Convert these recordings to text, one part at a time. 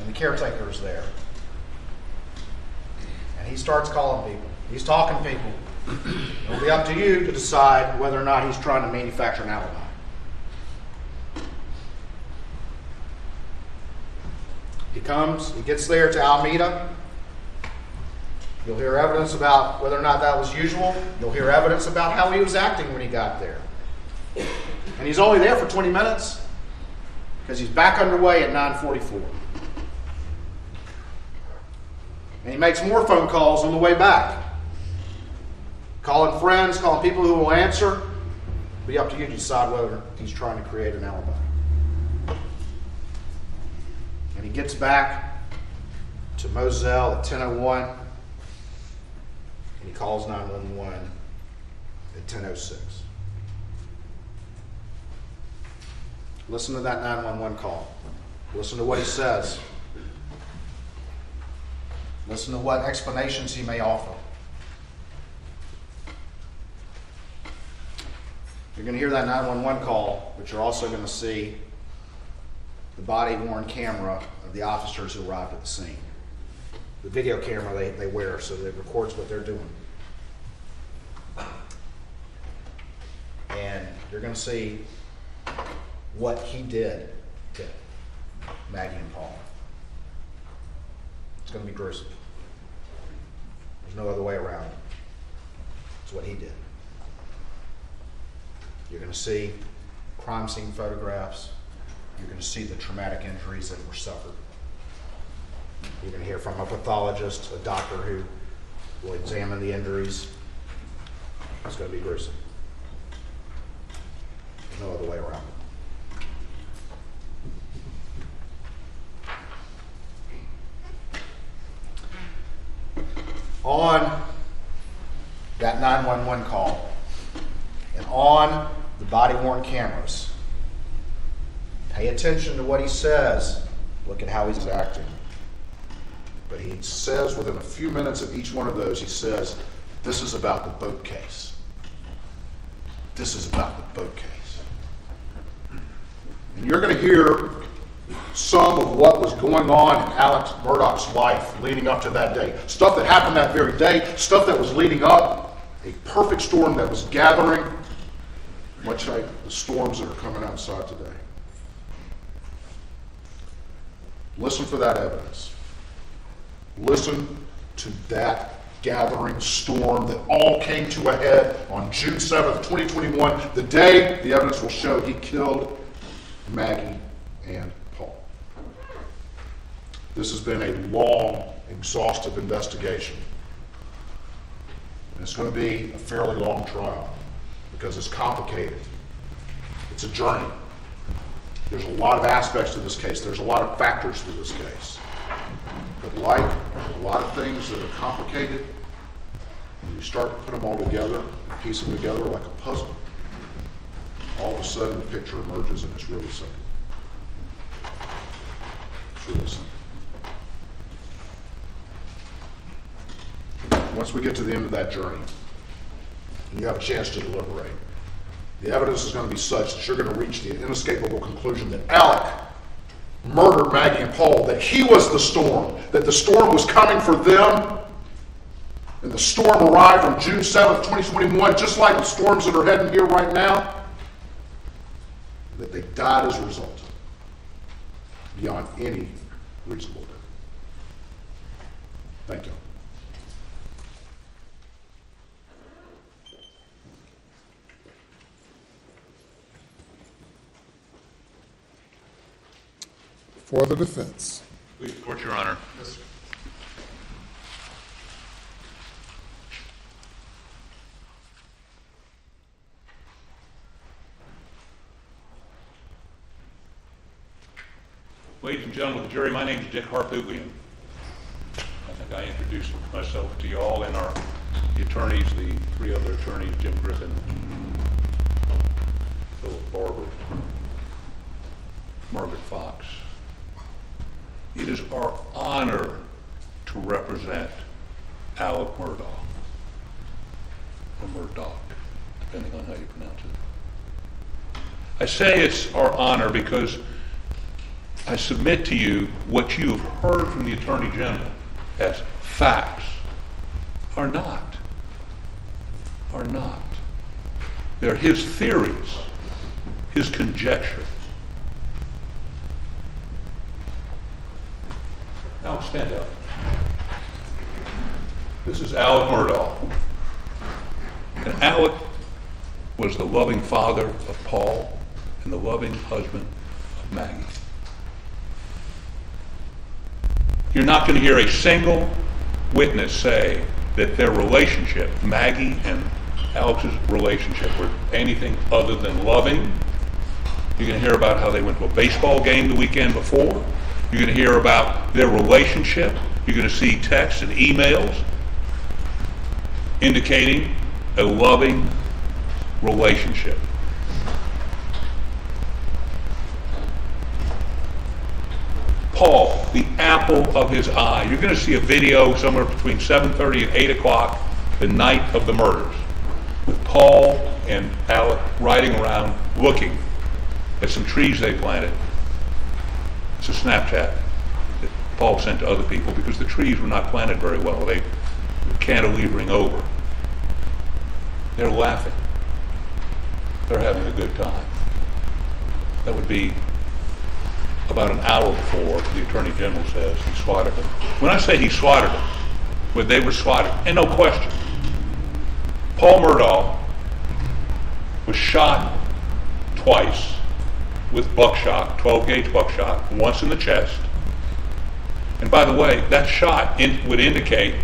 and the caretaker's there. And he starts calling people. He's talking to people. It'll be up to you to decide whether or not he's trying to manufacture an alibi. He comes, he gets there to Alameda. You'll hear evidence about whether or not that was usual. You'll hear evidence about how he was acting when he got there. And he's only there for 20 minutes because he's back underway at 9:44. And he makes more phone calls on the way back. Calling friends, calling people who will answer. It'll be up to you to decide whether he's trying to create an alibi. And he gets back to Moselle at 10:01, and he calls 911 at 10:06. Listen to that 911 call. Listen to what he says. Listen to what explanations he may offer. You're going to hear that 911 call, but you're also going to see the body-worn camera of the officers who arrived at the scene. The video camera they wear so that it records what they're doing. And you're going to see what he did to Maggie and Paul. It's going to be gruesome. There's no other way around it. It's what he did. You're going to see crime scene photographs. You're going to see the traumatic injuries that were suffered. You're going to hear from a pathologist, a doctor who will examine the injuries. It's going to be gruesome. There's no other way around it. On that 911 call and on the body-worn cameras, pay attention to what he says. Look at how he's acting. But he says within a few minutes of each one of those, he says, this is about the boat case. This is about the boat case. And you're going to hear some of what was going on in Alex Murdaugh's life leading up to that day. Stuff that happened that very day, stuff that was leading up, a perfect storm that was gathering, much like the storms that are coming outside today. Listen for that evidence. Listen to that gathering storm that all came to a head on June 7th, 2021, the day the evidence will show he killed Maggie and Paul. This has been a long, exhaustive investigation. And it's going to be a fairly long trial because it's complicated. It's a journey. There's a lot of aspects to this case. There's a lot of factors to this case. But like a lot of things that are complicated, when you start to put them all together, piece them together like a puzzle, all of a sudden the picture emerges and it's really simple. It's really simple. Once we get to the end of that journey, and you have a chance to deliberate, the evidence is going to be such that you're going to reach the inescapable conclusion that Alec murdered Maggie and Paul, that he was the storm, that the storm was coming for them, and the storm arrived on June 7th, 2021, just like the storms that are heading here right now, that they died as a result, beyond any reasonable doubt. Thank you. For the defense. Please report, Your Honor. Yes, sir. Ladies and gentlemen of the jury, my name is Dick Harpootlian. I think I introduced myself to you all and the attorneys, the three other attorneys, Jim Griffin, Philip Barber, Margaret Fox. It is our honor to represent Alec Murdaugh, or Murdaugh, depending on how you pronounce it. I say it's our honor because I I submit to you what you have heard from the Attorney General as facts are not. They're his theories, his conjecture. Now stand up. This is Alec Murdaugh. And Alec was the loving father of Paul and the loving husband of Maggie. You're not going to hear a single witness say that their relationship, Maggie and Alex's relationship, were anything other than loving. You're going to hear about how they went to a baseball game the weekend before. You're going to hear about their relationship. You're going to see texts and emails indicating a loving relationship. Paul, the apple of his eye. You're going to see a video somewhere between 7:30 and 8 o'clock the night of the murders, with Paul and Alec riding around looking at some trees they planted. It's a Snapchat that Paul sent to other people because the trees were not planted very well. They were cantilevering over. They're laughing. They're having a good time. That would be about an hour before the Attorney General says he swatted them. When I say he swatted them, when they were swatted, and no question, Paul Murdaugh was shot twice with buckshot, 12-gauge buckshot, once in the chest. And by the way, that shot would indicate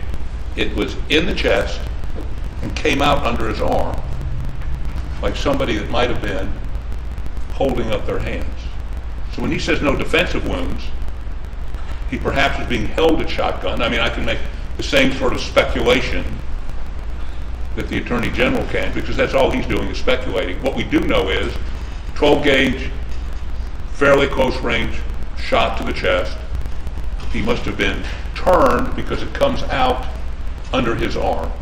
it was in the chest and came out under his arm, like somebody that might have been holding up their hands. So when he says no defensive wounds, he perhaps is being held at shotgun. I mean, I can make the same sort of speculation that the Attorney General can, because that's all he's doing is speculating. What we do know is 12-gauge, fairly close range shot to the chest. He must have been turned because it comes out under his arm.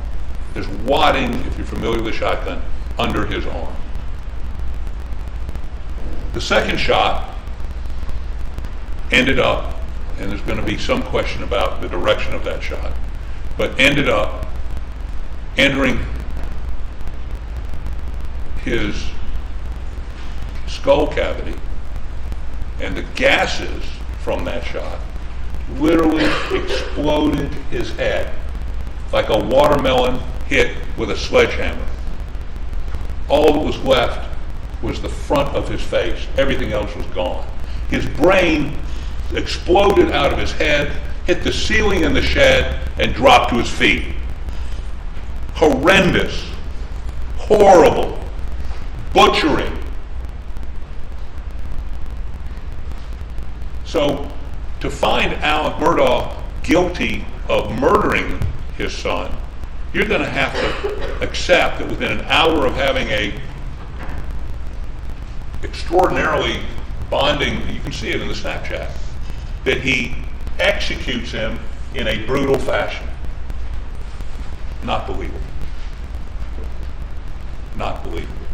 There's wadding, if you're familiar with shotgun, under his arm. The second shot ended up, and there's going to be some question about the direction of that shot, but ended up entering his skull cavity, and the gases from that shot literally exploded his head like a watermelon hit with a sledgehammer. All that was left was the front of his face. Everything else was gone. His brain exploded out of his head, hit the ceiling in the shed, and dropped to his feet. Horrendous, horrible, butchering. So to find Alec Murdaugh guilty of murdering his son, you're going to have to accept that within an hour of having a extraordinarily bonding, you can see it in the Snapchat, that he executes him in a brutal fashion. Not believable. Not believable.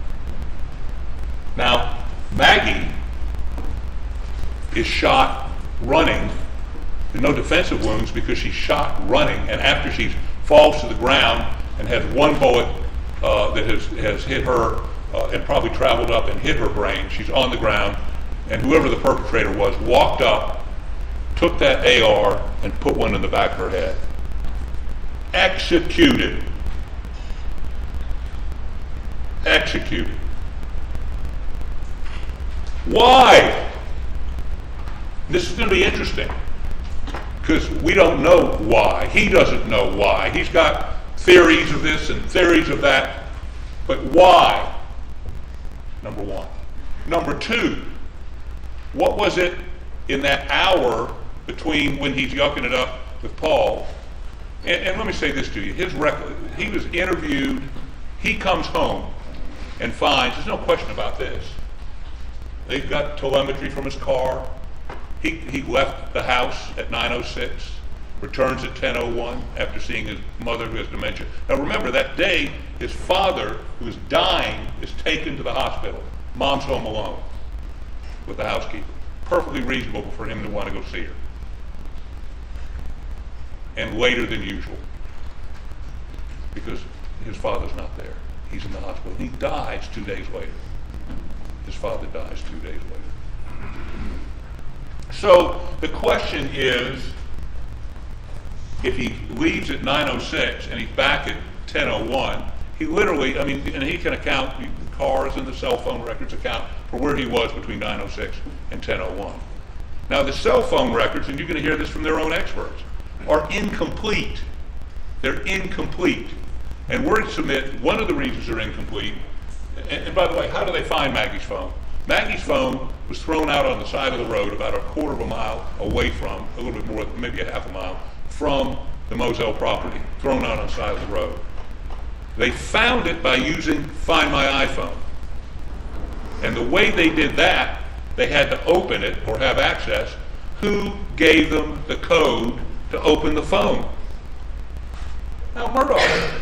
Now, Maggie is shot running. There's no defensive wounds because she's shot running, and after she falls to the ground and has one bullet that has hit her and probably traveled up and hit her brain, she's on the ground, and whoever the perpetrator was walked up, took that AR and put one in the back of her head. Executed. Executed. Why? This is going to be interesting because we don't know why. He doesn't know why. He's got theories of this and theories of that, but why? Number one. Number two, what was it in that hour between when he's yucking it up with Paul? And let me say this to you. His record, he was interviewed, he comes home and finds, there's no question about this, they've got telemetry from his car. He left the house at 9:06, returns at 10:01 after seeing his mother who has dementia. Now remember, that day, his father, who is dying, is taken to the hospital. Mom's home alone with the housekeeper. perfectly reasonable for him to want to go see her. And later than usual, because his father's not there. He's in the hospital. He dies 2 days later. His father dies 2 days later. So the question is, if he leaves at 9:06 and he's back at 10:01, he literally, I mean, and he can account, the cars and the cell phone records account for where he was between 9:06 and 10:01. Now the cell phone records, and you're going to hear this from their own experts, are incomplete. They're incomplete. And word submit, one of the reasons they're incomplete, and by the way, how do they find Maggie's phone? Maggie's phone was thrown out on the side of the road about a quarter of a mile away from, a little bit more, maybe a half a mile, from the Moselle property, thrown out on the side of the road. They found it by using Find My iPhone. And the way they did that, they had to open it or have access. Who gave them the code to open the phone? Al Murdaugh.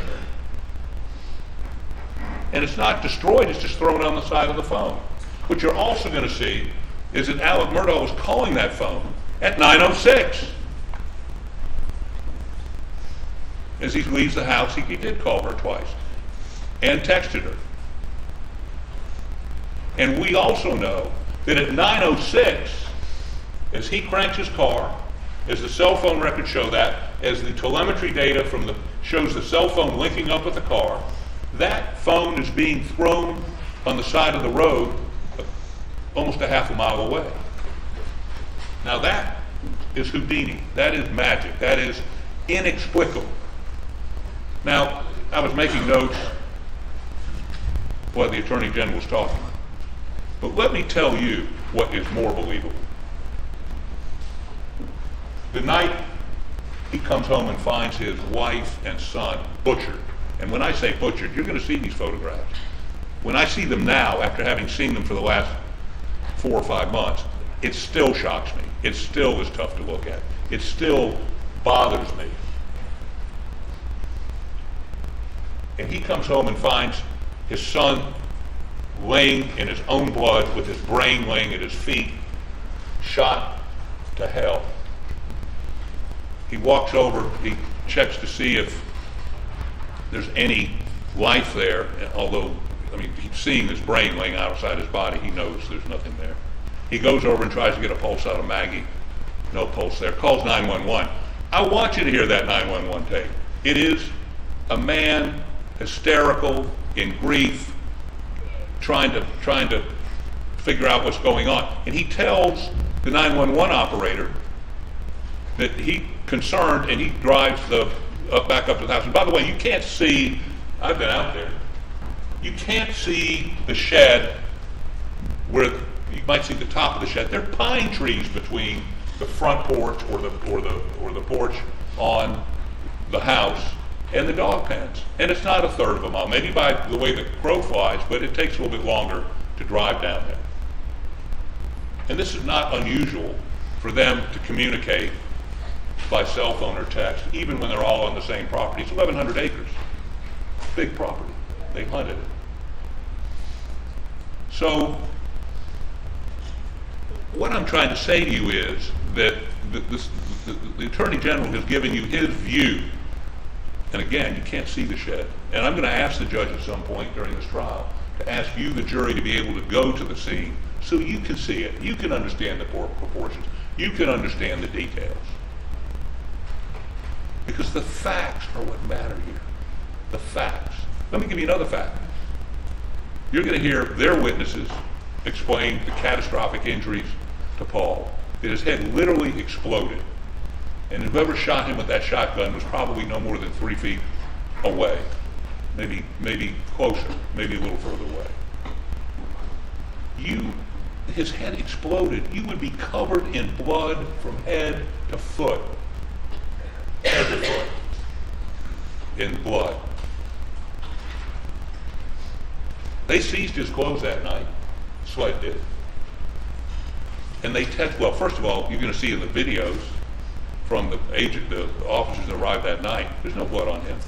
And it's not destroyed, it's just thrown on the side of the phone. What you're also going to see is that Alec Murdaugh was calling that phone at 9:06. As he leaves the house, he did call her twice and texted her. And we also know that at 9:06, as he cranks his car, as the cell phone records show that, as the telemetry data shows the cell phone linking up with the car, that phone is being thrown on the side of the road almost a half a mile away. Now that is Houdini. That is magic. That is inexplicable. Now, I was making notes while the Attorney General was talking. But let me tell you what is more believable. The night he comes home and finds his wife and son butchered. And when I say butchered, you're going to see these photographs. When I see them now, after having seen them for the last 4 or 5 months, it still shocks me. It still is tough to look at. It still bothers me. And he comes home and finds his son laying in his own blood with his brain laying at his feet, shot to hell. He walks over, he checks to see if there's any life there, although, I mean, he's seeing his brain laying outside his body, he knows there's nothing there. He goes over and tries to get a pulse out of Maggie. No pulse there. Calls 911. I want you to hear that 911 tape. It is a man hysterical, in grief, trying to figure out what's going on. And he tells the 911 operator that he's concerned, and he drives back up to the house. And by the way, you can't see, I've been out there, you can't see the shed where you might see the top of the shed. There are pine trees between the front porch or the porch on the house and the dog pens. And it's not a third of a mile, maybe by the way the crow flies, but it takes a little bit longer to drive down there. And this is not unusual for them to communicate by cell phone or text, even when they're all on the same property. It's 1,100 acres, big property. They hunted it. So what I'm trying to say to you is that the Attorney General has given you his view. And again, you can't see the shed. And I'm going to ask the judge at some point during this trial to ask you, the jury, to be able to go to the scene so you can see it. You can understand the proportions. You can understand the details. Because the facts are what matter here. The facts. Let me give you another fact. You're going to hear their witnesses explain the catastrophic injuries to Paul. That his head literally exploded. And whoever shot him with that shotgun was probably no more than 3 feet away. Maybe closer, maybe a little further away. His head exploded. You would be covered in blood from head to foot. Head to foot. In blood. They seized his clothes that night. SLED did. And they well, first of all, you're going to see in the videos from the officers that arrived that night, there's no blood on him.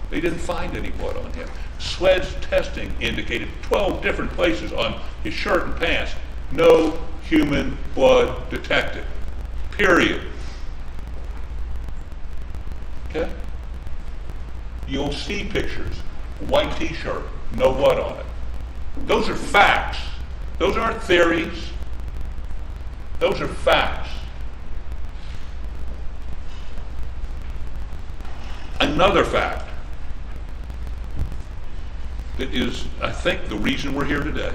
They didn't find any blood on him. SLED's testing indicated 12 different places on his shirt and pants, no human blood detected. Period. Okay? You'll see pictures, white t-shirt, no blood on it. Those are facts. Those aren't theories. Those are facts. Another fact that is, I think, the reason we're here today.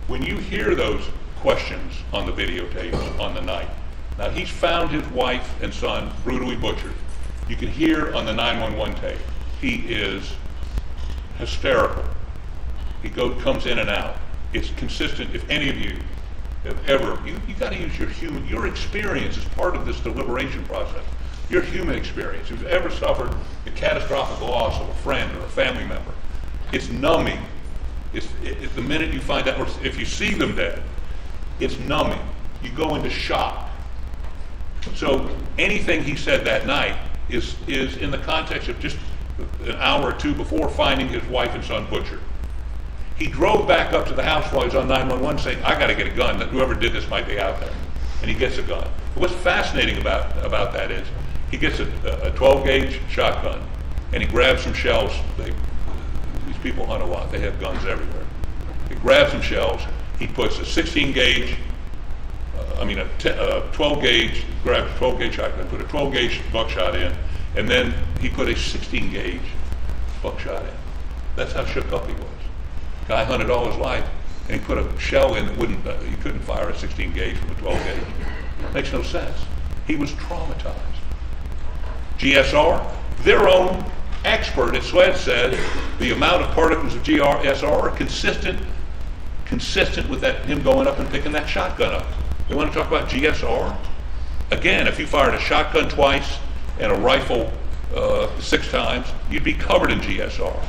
When you hear those questions on the videotapes on the night, now he's found his wife and son brutally butchered. You can hear on the 911 tape, he is hysterical. He comes in and out. It's consistent. If any of you have ever, you got to use your experience as part of this deliberation process. Your human experience. If you've ever suffered the catastrophic loss of a friend or a family member, it's numbing. It's the minute you find out, or if you see them dead, it's numbing. You go into shock. So anything he said that night is in the context of just an hour or two before finding his wife and son butchered. He drove back up to the house while he was on 911 saying, I got to get a gun, that whoever did this might be out there. And he gets a gun. What's fascinating about that is he gets a 12 gauge shotgun and he grabs some shells. These people hunt a lot. They have guns everywhere. He grabs some shells. He puts a 16 gauge, a 12 gauge, grabs a 12 gauge shotgun, put a 12 gauge buckshot in, and then he put a 16 gauge buckshot in. That's how shook up he was. Guy hunted all his life, and he put a shell in that you couldn't fire a 16 gauge from a 12 gauge. Makes no sense. He was traumatized. GSR, their own expert at SLED said the amount of particles of GSR are consistent with him going up and picking that shotgun up. You want to talk about GSR? Again, if you fired a shotgun twice and a rifle 6 times, you'd be covered in GSR.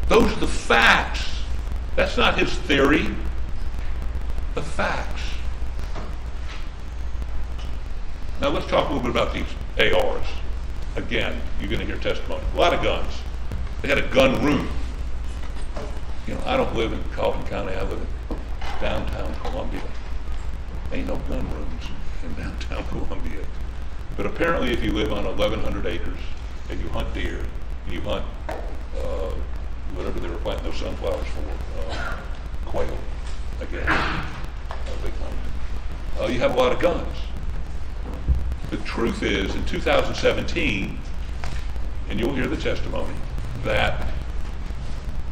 Those are the facts. That's not his theory. The facts. Now let's talk a little bit about these ARs. Again, you're going to hear testimony. A lot of guns. They had a gun room. I don't live in Calhoun County. I live in downtown Columbia. Ain't no gun rooms in downtown Columbia. But apparently if you live on 1,100 acres and you hunt deer, you hunt whatever they were planting those sunflowers for, quail, again, big hunting. You have a lot of guns. The truth is, in 2017, and you'll hear the testimony, that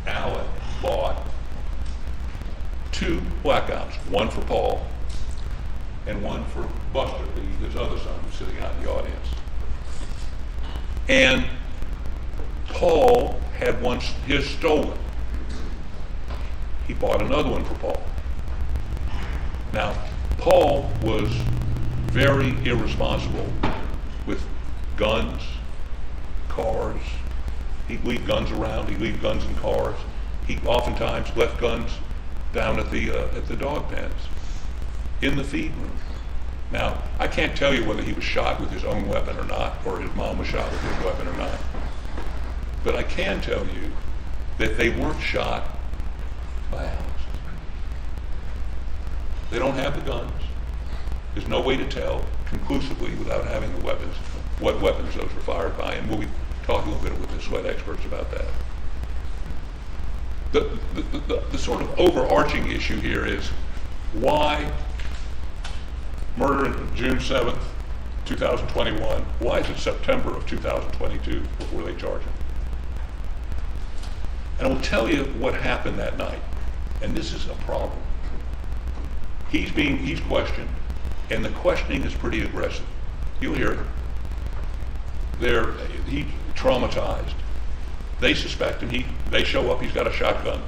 Alec bought 2 Blackouts, one for Paul and one for Buster, his other son, who's sitting out in the audience. And Paul had his stolen. He bought another one for Paul. Now, Paul was very irresponsible with guns, cars. He'd leave guns around. He'd leave guns in cars. He oftentimes left guns down at the dog pens, in the feed room. Now, I can't tell you whether he was shot with his own weapon or not, or his mom was shot with his weapon or not. But I can tell you that they weren't shot by Alex. They don't have the guns. There's no way to tell conclusively without having the weapons, what weapons those were fired by, and we'll be talking a little bit with the SLED experts about that. The sort of overarching issue here is why murder on June 7th, 2021, why is it September of 2022 before they charge him? And I will tell you what happened that night, and this is a problem. He's questioned, and the questioning is pretty aggressive. You'll hear it. He's traumatized. They suspect him. They show up, he's got a shotgun.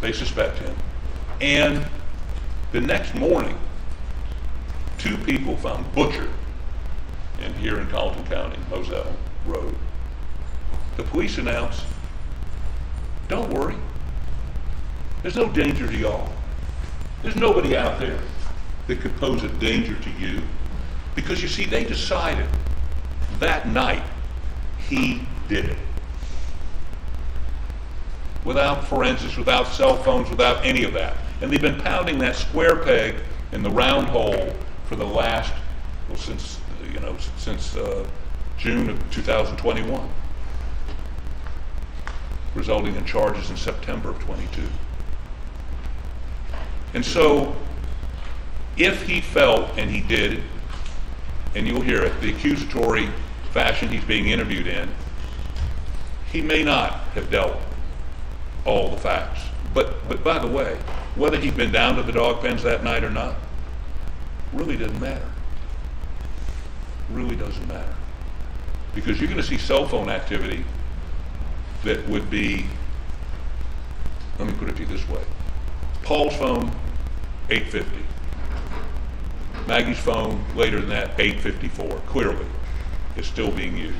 They suspect him. And the next morning, 2 people found butchered here in Colleton County, Moselle Road. The police announced, don't worry, there's no danger to y'all. There's nobody out there that could pose a danger to you, because you see, they decided that night he did it. without forensics, without cell phones, without any of that. And they've been pounding that square peg in the round hole for the last, well, since June of 2021, resulting in charges in September of 22. And so, if he felt, and he did, and you'll hear it, the accusatory fashion he's being interviewed in, he may not have dealt all the facts. But by the way, whether he'd been down to the dog pens that night or not, really doesn't matter. Really doesn't matter. Because you're going to see cell phone activity that would be, let me put it to you this way. Paul's phone, 8:50. Maggie's phone, later than that, 8:54. Clearly, is still being used.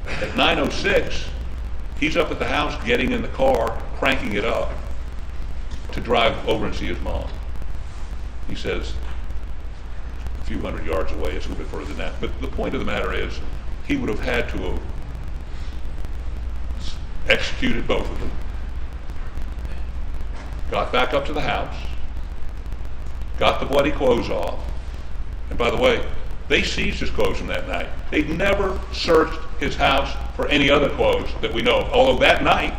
At 9:06, he's up at the house getting in the car, cranking it up to drive over and see his mom. He says, a few hundred yards away, it's a little bit further than that. But the point of the matter is, he would have had to have executed both of them, got back up to the house, got the bloody clothes off, and by the way, they seized his clothes from that night. They'd never searched his house for any other clothes that we know of, although that night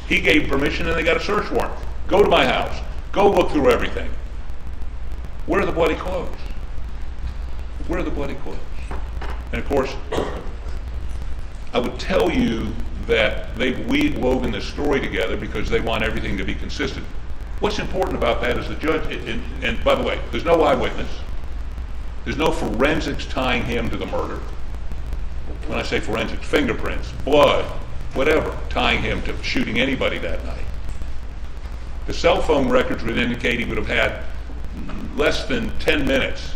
he gave permission and they got a search warrant. Go to my house, go look through everything. Where are the bloody clothes? Where are the bloody clothes? And of course, I would tell you that they've woven this story together because they want everything to be consistent. What's important about that is the judge, and by the way, there's no eyewitness. There's no forensics tying him to the murder. When I say forensics, fingerprints, blood, whatever, tying him to shooting anybody that night. The cell phone records would indicate he would have had less than 10 minutes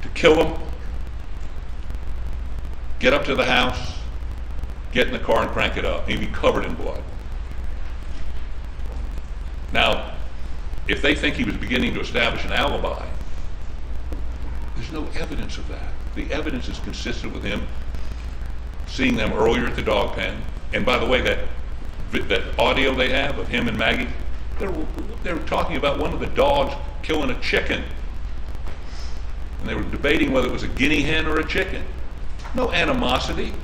to kill him, get up to the house, get in the car and crank it up. He'd be covered in blood. Now, if they think he was beginning to establish an alibi, there's no evidence of that. The evidence is consistent with him seeing them earlier at the dog pen. And by the way, that audio they have of him and Maggie, they were talking about one of the dogs killing a chicken. And they were debating whether it was a guinea hen or a chicken. No animosity.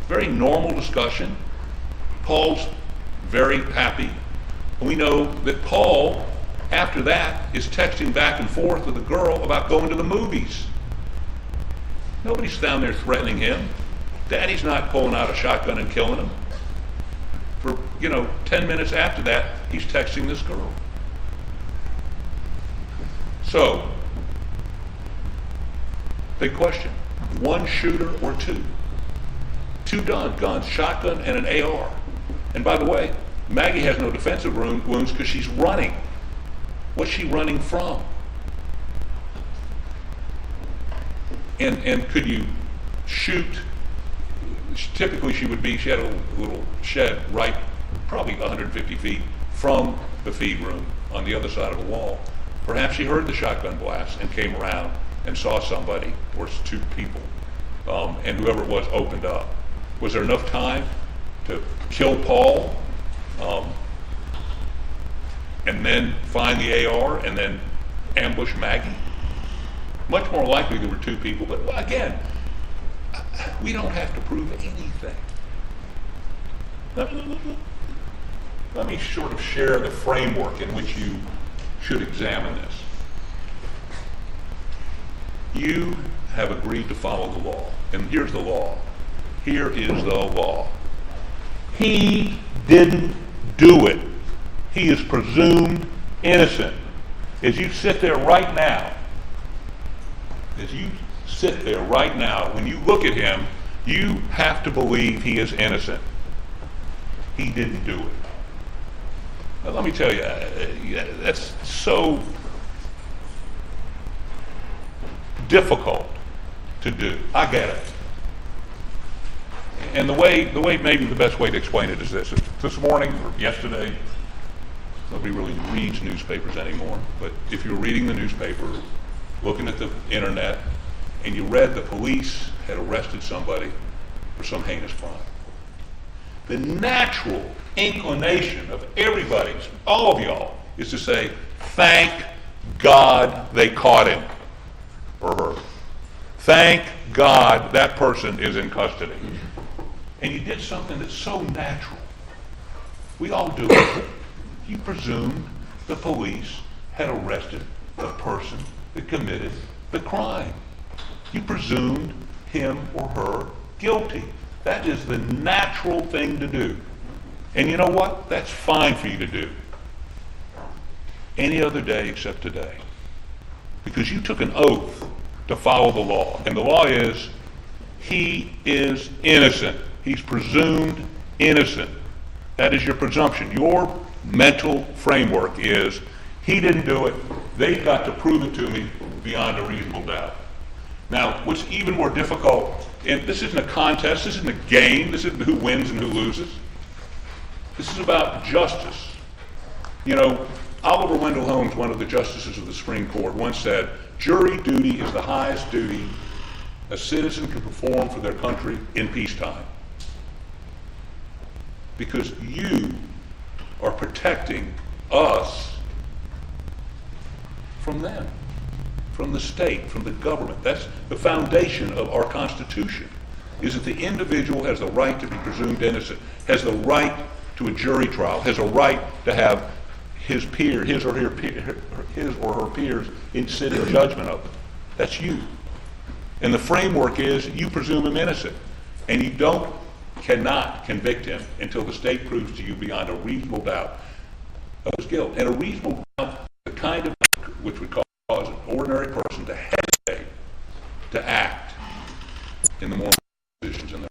Very normal discussion. Paul's very happy. And we know that Paul, after that, is texting back and forth with a girl about going to the movies. Nobody's down there threatening him. Daddy's not pulling out a shotgun and killing him. For, 10 minutes after that, he's texting this girl. So, big question. One shooter or two? Two guns, shotgun and an AR. And by the way, Maggie has no defensive wounds because she's running. What's she running from? And could you shoot? Typically she had a little shed right, probably 150 feet from the feed room on the other side of the wall. Perhaps she heard the shotgun blast and came around and saw somebody or two people, and whoever it was opened up. Was there enough time to kill Paul and then find the AR and then ambush Maggie? Much more likely there were two people, but again, we don't have to prove anything. Let me sort of share the framework in which you should examine this. You have agreed to follow the law, and here's the law. Here is the law. He didn't do it. He is presumed innocent. As you sit there right now, when you look at him, you have to believe he is innocent. He didn't do it. Now, let me tell you, that's so difficult to do. I get it. And the way maybe the best way to explain it is this. This morning or yesterday, nobody really reads newspapers anymore, but if you're reading the newspaper, looking at the internet, and you read the police had arrested somebody for some heinous crime. The natural inclination of everybody, all of y'all, is to say, thank God they caught him or her. Thank God that person is in custody. And you did something that's so natural. We all do it. You presumed the police had arrested the person that committed the crime. You presumed him or her guilty. That is the natural thing to do. And you know what? That's fine for you to do. Any other day except today. Because you took an oath to follow the law. And the law is, he is innocent. He's presumed innocent. That is your presumption. Your mental framework is, he didn't do it. They've got to prove it to me beyond a reasonable doubt. Now, what's even more difficult, and this isn't a contest, this isn't a game, this isn't who wins and who loses. This is about justice. You know, Oliver Wendell Holmes, one of the justices of the Supreme Court, once said, jury duty is the highest duty a citizen can perform for their country in peacetime. Because you are protecting us from them, from the state, from the government. That's the foundation of our Constitution, is that the individual has the right to be presumed innocent, has the right to a jury trial, has a right to have his or her peers sit in judgment of them. That's you. And the framework is you presume him innocent, and you cannot convict him until the state proves to you beyond a reasonable doubt of his guilt. And a reasonable doubt, the kind of which would cause an ordinary person to hesitate to act in the moral decisions in their life.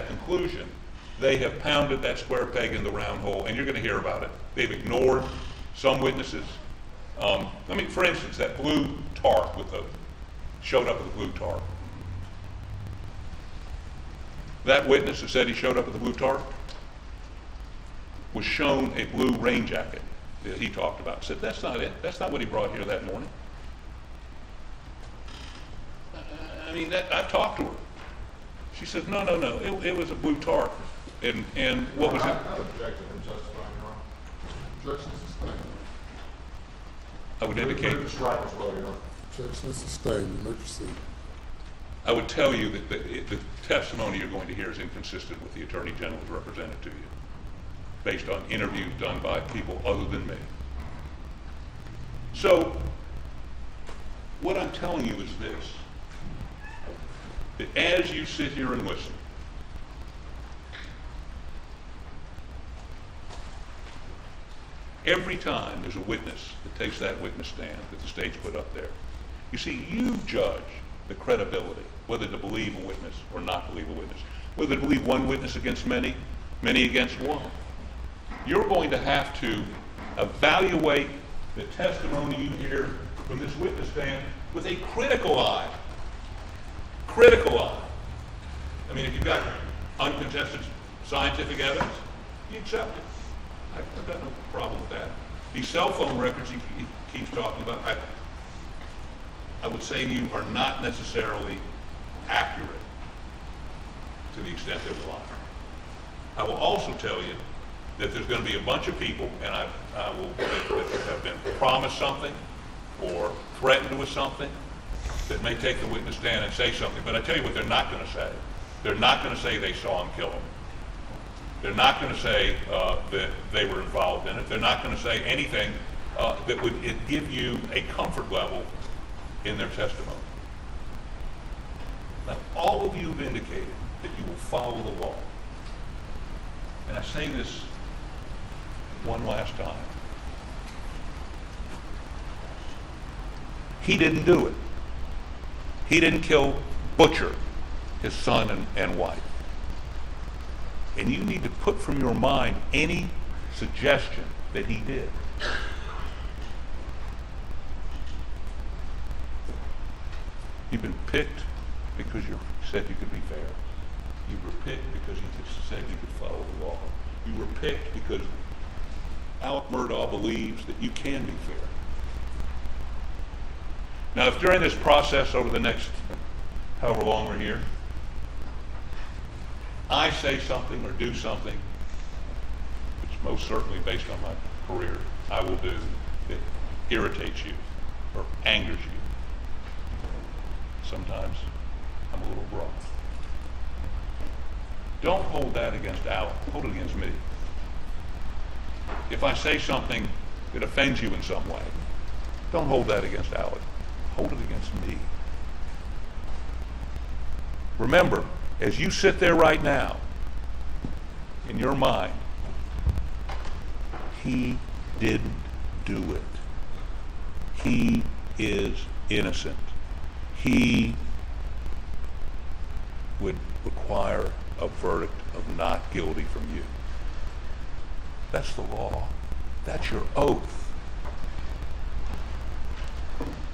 Conclusion, they have pounded that square peg in the round hole, and you're going to hear about it. They've ignored some witnesses. For instance, that blue tarp showed up with the blue tarp. That witness who said he showed up with the blue tarp was shown a blue rain jacket that he talked about. Said that's not it. That's not what he brought here that morning. I talked to her. She said, no, it was a blue tarp. And what was it? I object to him testifying, Your Honor. Objection sustained. I would indicate, Objection is sustained. You may proceed. I would tell you that the testimony you're going to hear is inconsistent with the Attorney General's represented to you, based on interviews done by people other than me. So, what I'm telling you is this, that as you sit here and listen, every time there's a witness that takes that witness stand that the state's put up there, you see, you judge the credibility, whether to believe a witness or not believe a witness, whether to believe one witness against many, many against one. You're going to have to evaluate the testimony you hear from this witness stand with a critical eye. Critical eye. If you've got uncontested scientific evidence, you accept it. I've got no problem with that. These cell phone records he keeps talking about, I would say to you, are not necessarily accurate to the extent they're lying. I will also tell you that there's going to be a bunch of people, and that have been promised something or threatened with something, that may take the witness stand and say something, but I tell you what they're not going to say. They're not going to say they saw him kill him. They're not going to say that they were involved in it. They're not going to say anything that would give you a comfort level in their testimony. Now, all of you have indicated that you will follow the law. And I say this one last time. He didn't do it. He didn't kill Butcher, his son and wife. And you need to put from your mind any suggestion that he did. You've been picked because you said you could be fair. You were picked because you said you could follow the law. You were picked because Alec Murdaugh believes that you can be fair. Now, if during this process over the next however long we're here, I say something or do something, which most certainly based on my career I will do, that irritates you or angers you, sometimes I'm a little raw. Don't hold that against Alec, hold it against me. If I say something that offends you in some way, don't hold that against Alec, hold it against me. Remember, as you sit there right now, in your mind, he didn't do it. He is innocent. He would require a verdict of not guilty from you. That's the law. That's your oath.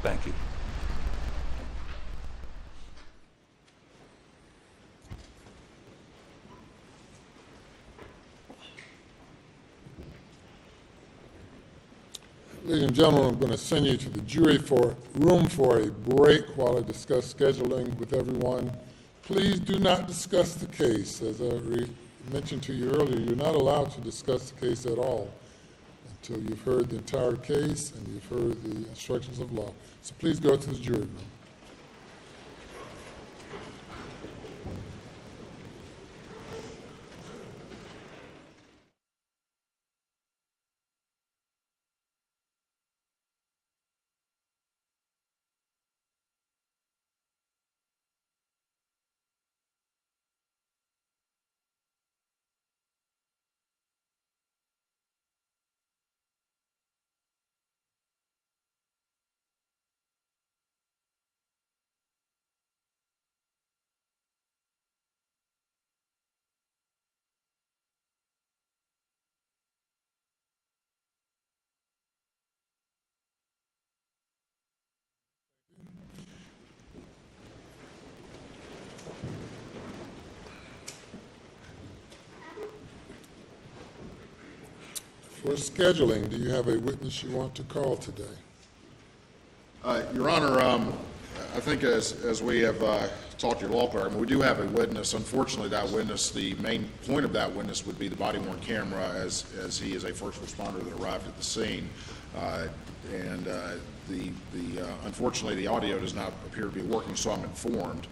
Thank you. Ladies and gentlemen, I'm going to send you to the jury room for a break while I discuss scheduling with everyone. Please do not discuss the case. As I mentioned to you earlier, you're not allowed to discuss the case at all until you've heard the entire case and you've heard the instructions of law. So please go to the jury room. For scheduling, do you have a witness you want to call today? Your Honor, I think as we have talked to your law clerk, we do have a witness. Unfortunately, that witness, the main point of that witness would be the body-worn camera, as he is a first responder that arrived at the scene. Unfortunately, the audio does not appear to be working, so I'm informed,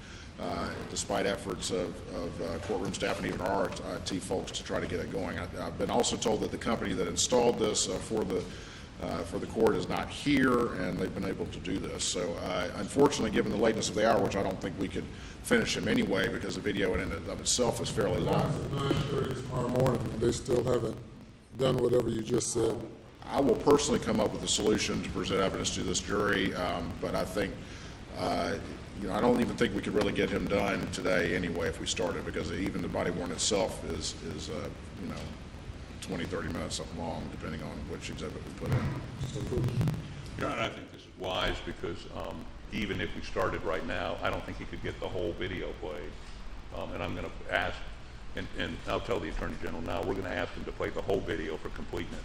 despite efforts of courtroom staff and even our IT folks to try to get it going. I've been also told that the company that installed this for the court is not here, and they've been able to do this. So unfortunately, given the lateness of the hour, which I don't think we could finish him anyway because the video in and of itself is fairly long. 9:30 tomorrow morning, and they still haven't done whatever you just said. I will personally come up with a solution to present evidence to this jury, but I think, I don't even think we could really get him done today anyway if we started, because even the body worn itself is 20, 30 minutes long, depending on which exhibit we put in. Your Honor, I think this is wise because even if we started right now, I don't think he could get the whole video played. And I'm going to ask, and I'll tell the Attorney General now, we're going to ask him to play the whole video for completeness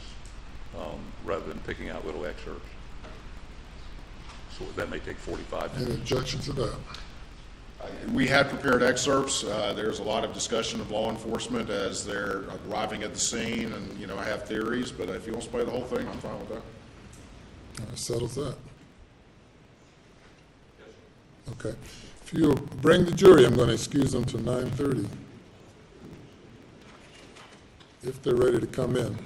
rather than picking out little excerpts. So that may take 45 minutes. Any objection to that? We had prepared excerpts. There's a lot of discussion of law enforcement as they're arriving at the scene, and I have theories, but if he wants to play the whole thing, I'm fine with that. That settles that. Okay. If you bring the jury, I'm going to excuse them to 9:30, if they're ready to come in. A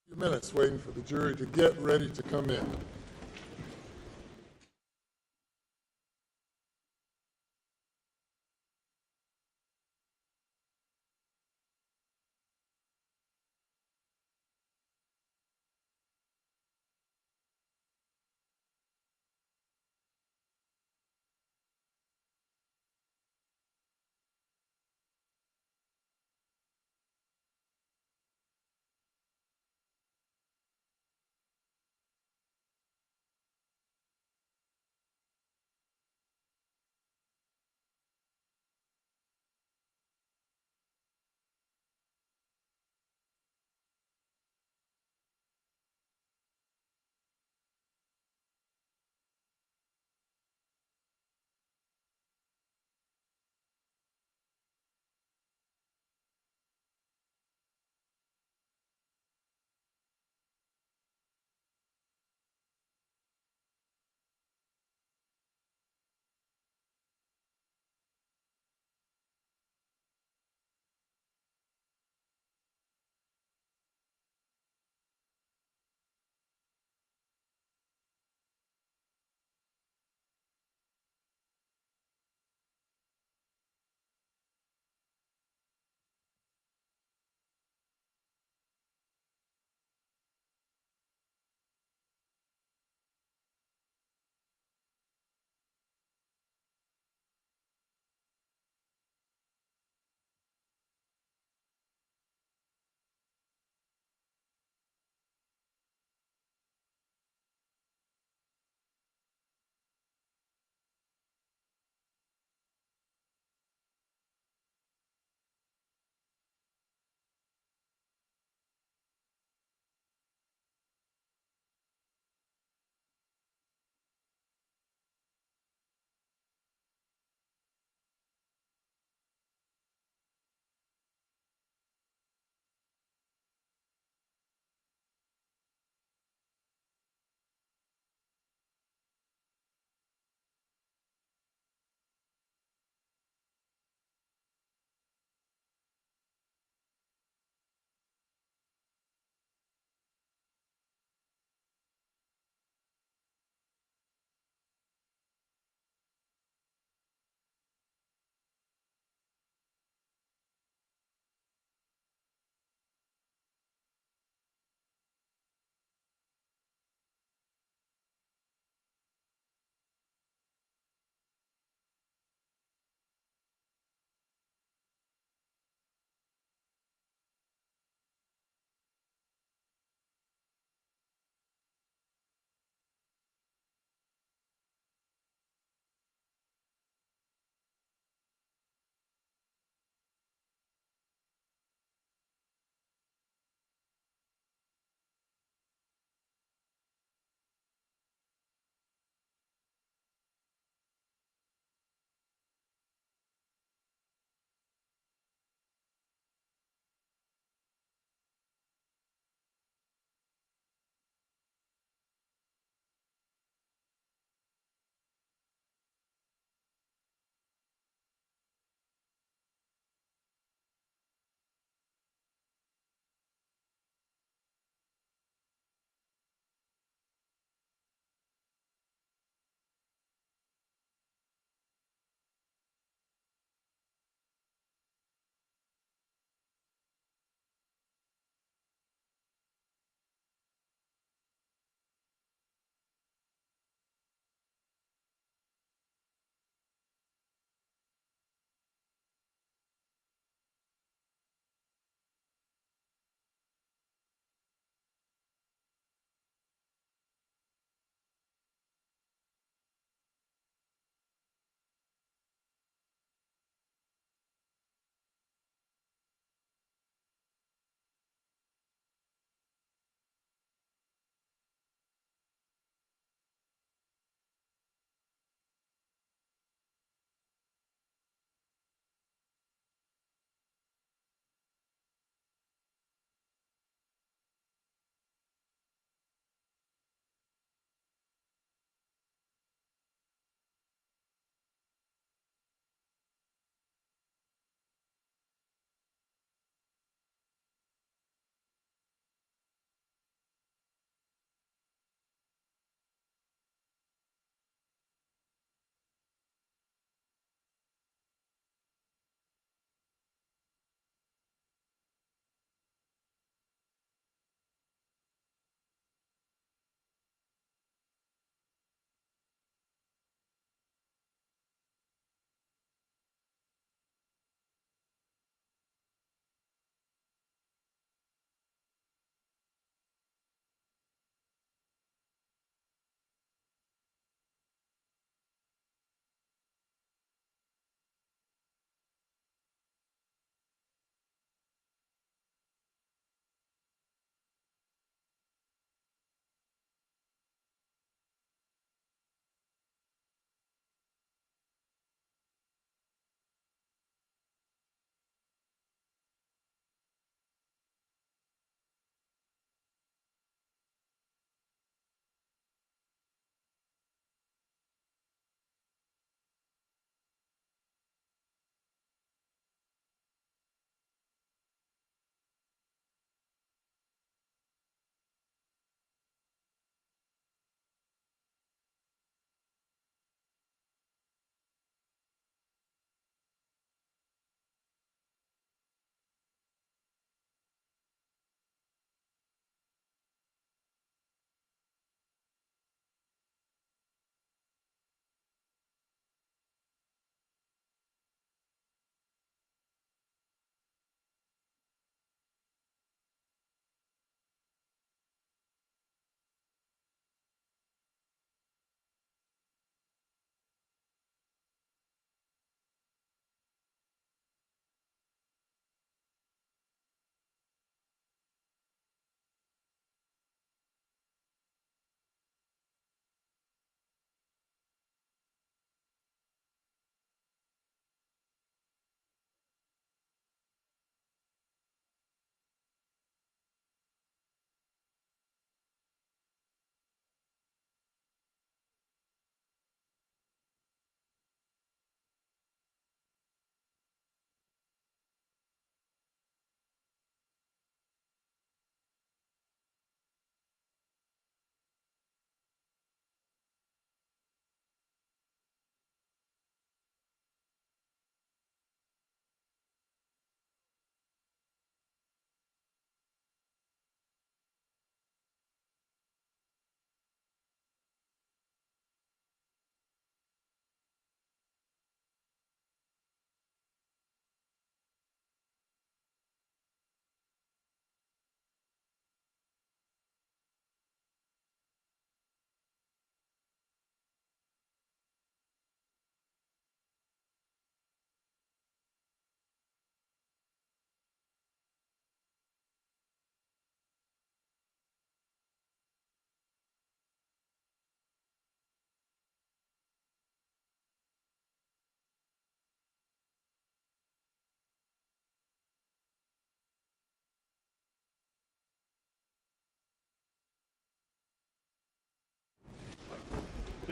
few minutes waiting for the jury to get ready to come in.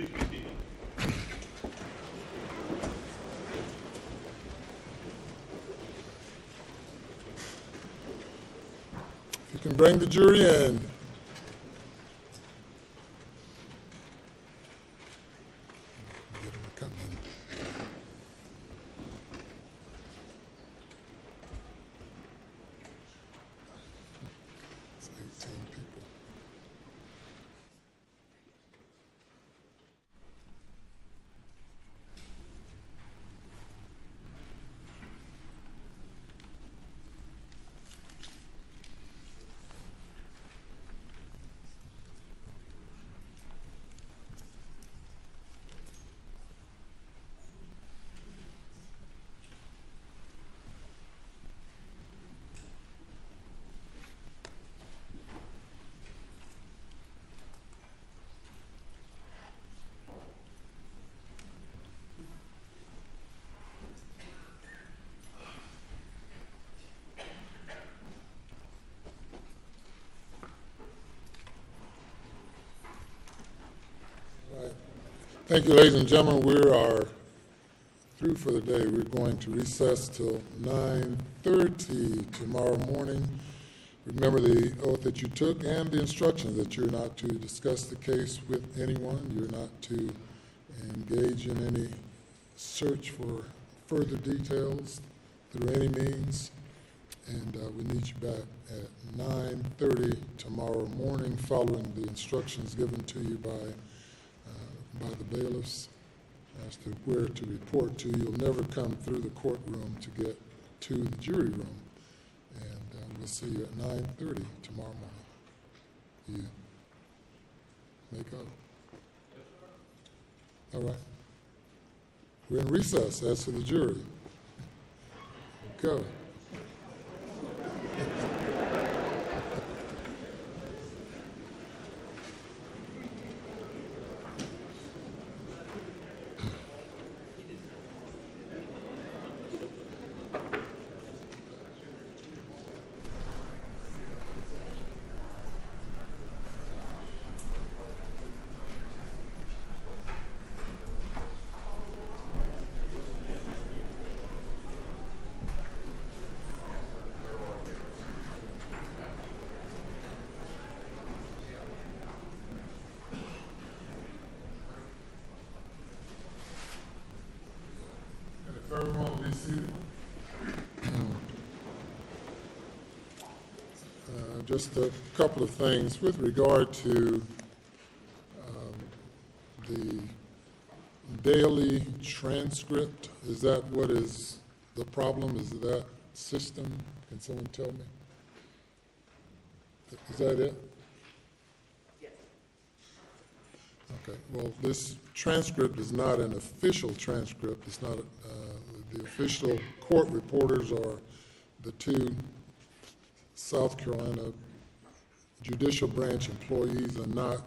Please be seated. You can bring the jury in. Get 'em to come in. It's 18 people. Right. Thank you, ladies and gentlemen. We are through for the day. We're going to recess till 9:30 tomorrow morning. Remember the oath that you took and the instructions that you're not to discuss the case with anyone. You're not to engage in any search for further details through any means. And we need you back at 9:30 tomorrow morning, following the instructions given to you by the bailiffs as to where to report to. You'll never come through the courtroom to get to the jury room. And we'll see you at 9:30 tomorrow morning. You may go. All right. We're in recess as to the jury. Go. If everyone will be seated. Just a couple of things with regard to the daily transcript. Is that what is the problem? Is that system? Can someone tell me? Is that it? Yes. Okay, well, this transcript is not an official transcript. It's not, the official court reporters are the two South Carolina judicial branch employees, and not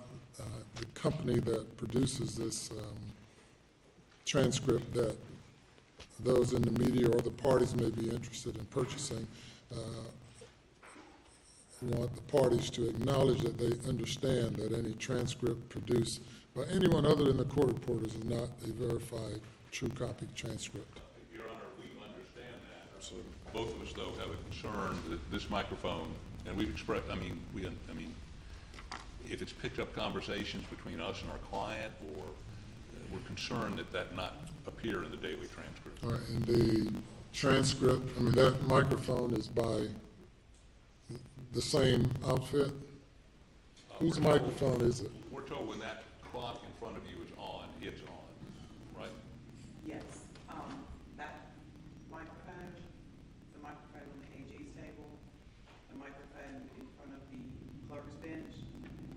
the company that produces this transcript that those in the media or the parties may be interested in purchasing. We want the parties to acknowledge that they understand that any transcript produced by anyone other than the court reporters is not a verified true copy transcript. Your Honor, we understand that. Absolutely. Both of us, though, have a concern that this microphone, and we've expressed, if it's picked up conversations between us and our client, or we're concerned that that not appear in the daily transcript. All right, and the transcript, that microphone is by the same outfit? Whose microphone is it? We're told when that clock in front of you is on, it's on, right? Yes, that microphone, the microphone on the AG's table, the microphone in front of the clerk's bench,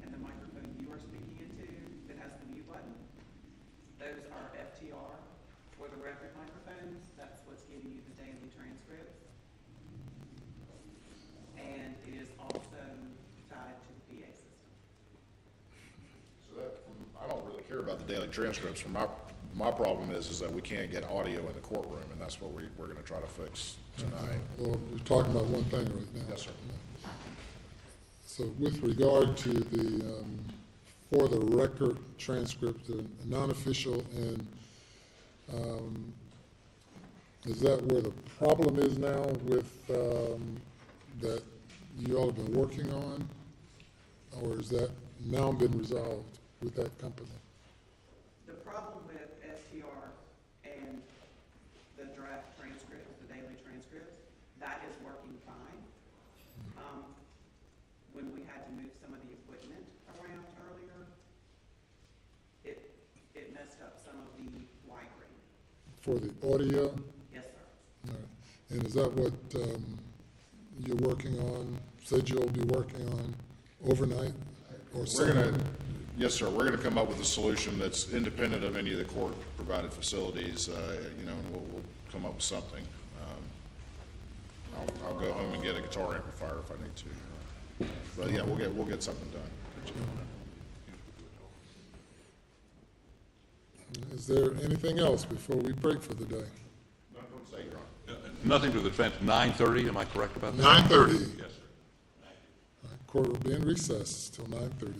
and the microphone you are speaking into that has the mute button, those are FTR, or the record microphones. That's what's giving you the daily transcripts. And it is also tied to the PA system. So that, I don't really care about the daily transcripts. My problem is that we can't get audio in the courtroom, and that's what we're going to try to fix tonight. Well, we're talking about one thing right now. Yes, sir. So with regard to the for the record transcript, a non-official, and is that where the problem is now with, that you all have been working on? Or is that now been resolved with that company? The problem with STR and the draft transcripts, the daily transcripts, that is working fine. When we had to move some of the equipment around earlier, it messed up some of the wiring. For the audio? Yes, sir. All right. And is that what you're working on, said you'll be working on overnight or We're something? gonna, yes, sir, we're gonna come up with a solution that's independent of any of the court-provided facilities, and we'll come up with something. I'll go home and get a guitar amplifier if I need to. But yeah, we'll get something done. Is there anything else before we break for the day? Nothing to say, Your Honor. Nothing to the defense, 9:30, am I correct about that? 9:30. Yes, sir. Court will be in recess till 9:30.